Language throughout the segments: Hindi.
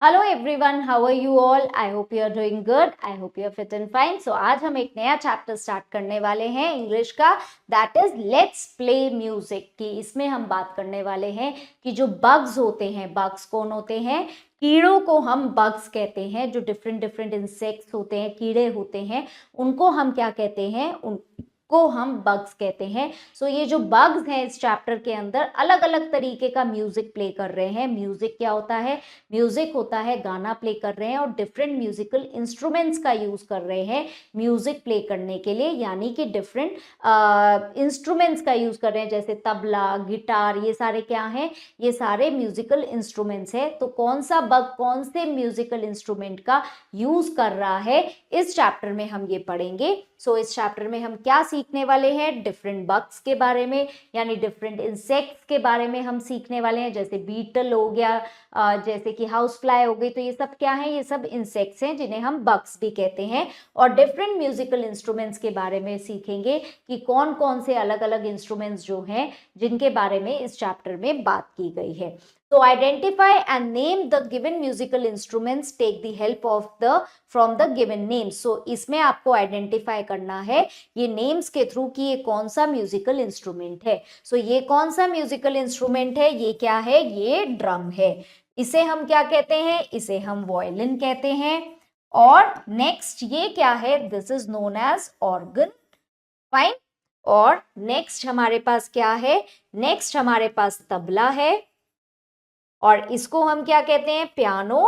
Hello everyone, how are you all? I hope you are doing good. I hope you are fit and fine. So आज हम एक नया चैप्टर स्टार्ट करने वाले हैं इंग्लिश का, that is let's play music की. इसमें हम बात करने वाले हैं कि जो बग्स होते हैं, बग्स कौन होते हैं? कीड़ों को हम बग्स कहते हैं. जो डिफरेंट डिफरेंट इंसेक्ट्स होते हैं, कीड़े होते हैं, उनको हम क्या कहते हैं? उनको हम बग्स कहते हैं. सो ये जो बग्स हैं इस चैप्टर के अंदर अलग अलग तरीके का म्यूजिक प्ले कर रहे हैं. म्यूजिक क्या होता है? म्यूजिक होता है गाना प्ले कर रहे हैं और डिफरेंट म्यूजिकल इंस्ट्रूमेंट्स का यूज कर रहे हैं म्यूजिक प्ले करने के लिए. यानी कि डिफरेंट इंस्ट्रूमेंट्स का यूज कर रहे हैं, जैसे तबला, गिटार, ये सारे क्या हैं? ये सारे म्यूजिकल इंस्ट्रूमेंट्स है. तो कौन सा बग कौन से म्यूजिकल इंस्ट्रूमेंट का यूज कर रहा है, इस चैप्टर में हम ये पढ़ेंगे. सो इस चैप्टर में हम क्या सीखने वाले हैं? डिफरेंट बग्स के बारे में, यानी डिफरेंट इंसेक्ट्स के बारे में हम सीखने वाले हैं. जैसे बीटल हो गया, जैसे कि हाउस फ्लाई हो गई. तो ये सब क्या है? ये सब इंसेक्ट्स हैं जिन्हें हम बग्स भी कहते हैं. और डिफरेंट म्यूजिकल इंस्ट्रूमेंट्स के बारे में सीखेंगे कि कौन कौन से अलग अलग इंस्ट्रूमेंट्स जो हैं जिनके बारे में इस चैप्टर में बात की गई है. So identify and name the given musical instruments. Take the help of the from the given names. So इसमें आपको आइडेंटिफाई करना है ये नेम्स के थ्रू कि ये कौन सा म्यूजिकल इंस्ट्रूमेंट है. सो ये कौन सा म्यूजिकल इंस्ट्रूमेंट है? ये क्या है? ये ड्रम है. इसे हम क्या कहते हैं? इसे हम वायलिन कहते हैं. और नेक्स्ट ये क्या है? This is known as organ. Fine. और नेक्स्ट हमारे पास क्या है? नेक्स्ट हमारे पास तबला है. और इसको हम क्या कहते हैं? पियानो.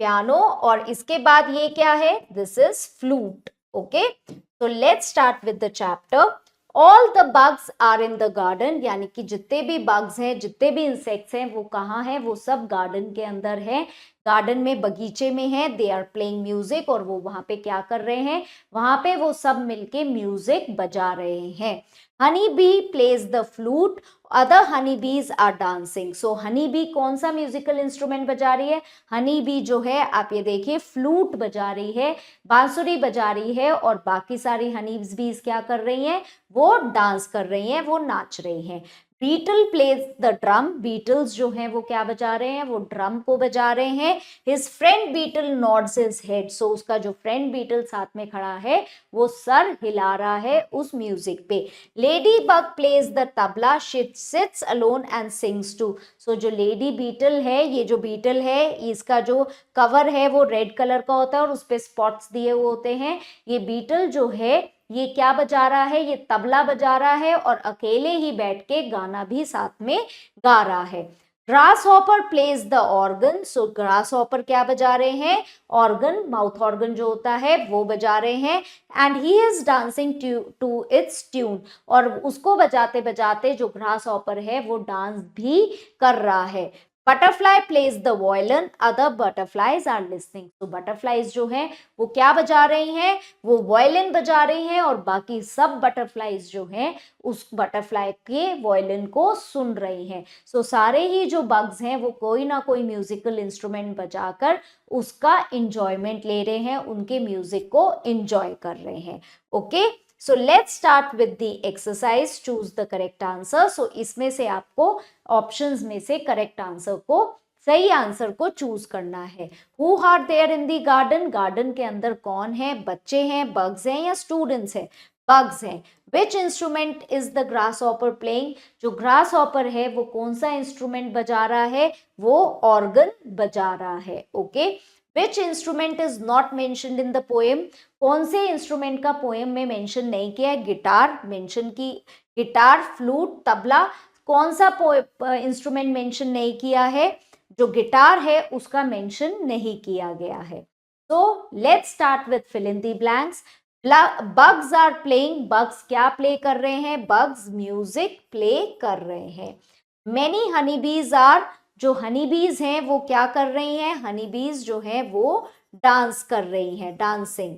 पियानो. और इसके बाद ये क्या है? This is flute. ओके, तो let's start with the chapter. All the bugs are in the garden. यानी कि जितने भी बग्स हैं, जितने भी इंसेक्ट्स हैं, वो कहाँ हैं? वो सब गार्डन के अंदर हैं. गार्डन में, बगीचे में हैं. They are playing music. और वो वहां पे क्या कर रहे हैं? वहां पे वो सब मिलके म्यूजिक बजा रहे हैं. Honey bee plays the flute. Other honey bees are dancing. So honey bee कौन सा म्यूजिकल इंस्ट्रूमेंट बजा रही है? हनी बी जो है, आप ये देखिए, फ्लूट बजा रही है, बांसुरी बजा रही है. और बाकी सारी हनी बीज क्या कर रही हैं? वो डांस कर रही हैं, वो नाच रही हैं. Beetle plays the drum. Beetles जो हैं वो क्या बजा रहे हैं? वो ड्रम को बजा रहे हैं. His friend beetle nods his head. So उसका जो फ्रेंड बीटल साथ में खड़ा है वो सर हिला रहा है उस म्यूजिक पे. Lady bug plays the tabla. She sits alone and sings too. So जो लेडी बीटल है, ये जो बीटल है, इसका जो कवर है वो रेड कलर का होता है और उस पे स्पॉट्स दिए हुए होते हैं. ये बीटल जो है ये क्या बजा रहा है? ये तबला बजा रहा है और अकेले ही बैठ के गाना भी साथ में गा रहा है. Grass hopper plays the organ. So grass hopper क्या बजा रहे हैं? ऑर्गन, माउथ ऑर्गन जो होता है वो बजा रहे हैं. And he is dancing to its tune. और उसको बजाते बजाते जो ग्रास हॉपर है वो डांस भी कर रहा है. Butterfly plays the violin. Other butterflies are listening. तो बटरफ्लाईज जो हैं वो क्या बजा रही हैं? वो वायलिन बजा रही हैं. और बाकी सब बटरफ्लाईज जो हैं उस बटरफ्लाई के वायलिन को सुन रही हैं. सो सारे ही जो बग्स हैं वो कोई ना कोई म्यूजिकल इंस्ट्रूमेंट बजाकर उसका इंजॉयमेंट ले रहे हैं, उनके म्यूजिक को इंजॉय कर रहे हैं. Okay, so let's start with the exercise. Choose the correct answer. So इसमें से आपको ऑप्शंस में से करेक्ट आंसर को, सही आंसर को चूज करना है. Who are there in the garden. Garden के अंदर कौन है? बच्चे हैं, बग्स हैं या स्टूडेंट्स हैं? बग्स हैं. Which instrument is the grass hopper playing. जो ग्रास हॉपर है वो कौन सा इंस्ट्रूमेंट बजा रहा है? वो ऑर्गन बजा रहा है. Okay, which instrument is not mentioned in the poem. कौन से इंस्ट्रूमेंट का पोएम में मेंशन नहीं किया है? गिटार मेंशन की. Guitar, flute, tabla. कौन सा इंस्ट्रूमेंट मेंशन नहीं किया है? जो गिटार है उसका मेंशन नहीं किया गया है. तो let's start with fill in the blanks. Bugs are playing. Bugs क्या प्ले कर रहे हैं? बग्स म्यूजिक प्ले कर रहे हैं. Many Honey bees are. जो हनी बीज हैं वो क्या कर रही हैं? हनी बीज जो है वो डांस कर रही हैं, dancing.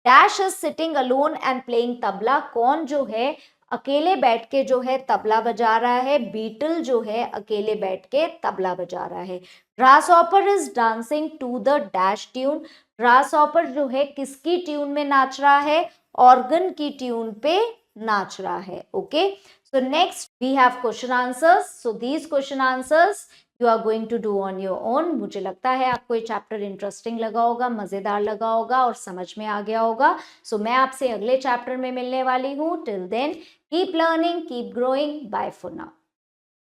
Dash is sitting alone and playing tabla. कौन जो है अकेले बैठ के जो है तबला बजा रहा है? बीटल जो है अकेले बैठ के तबला बजा रहा है. Grasshopper is dancing to the dash tune. Grasshopper जो है किसकी ट्यून में नाच रहा है? ऑर्गन की ट्यून पे नाच रहा है. Okay, so next we have question answers. So these question answers you are going to do on your own. मुझे लगता है आपको ये चैप्टर इंटरेस्टिंग लगा होगा, मजेदार लगा होगा और समझ में आ गया होगा। सो मैं आपसे अगले चैप्टर में मिलने वाली हूँ। Till then keep learning, keep growing, bye for now.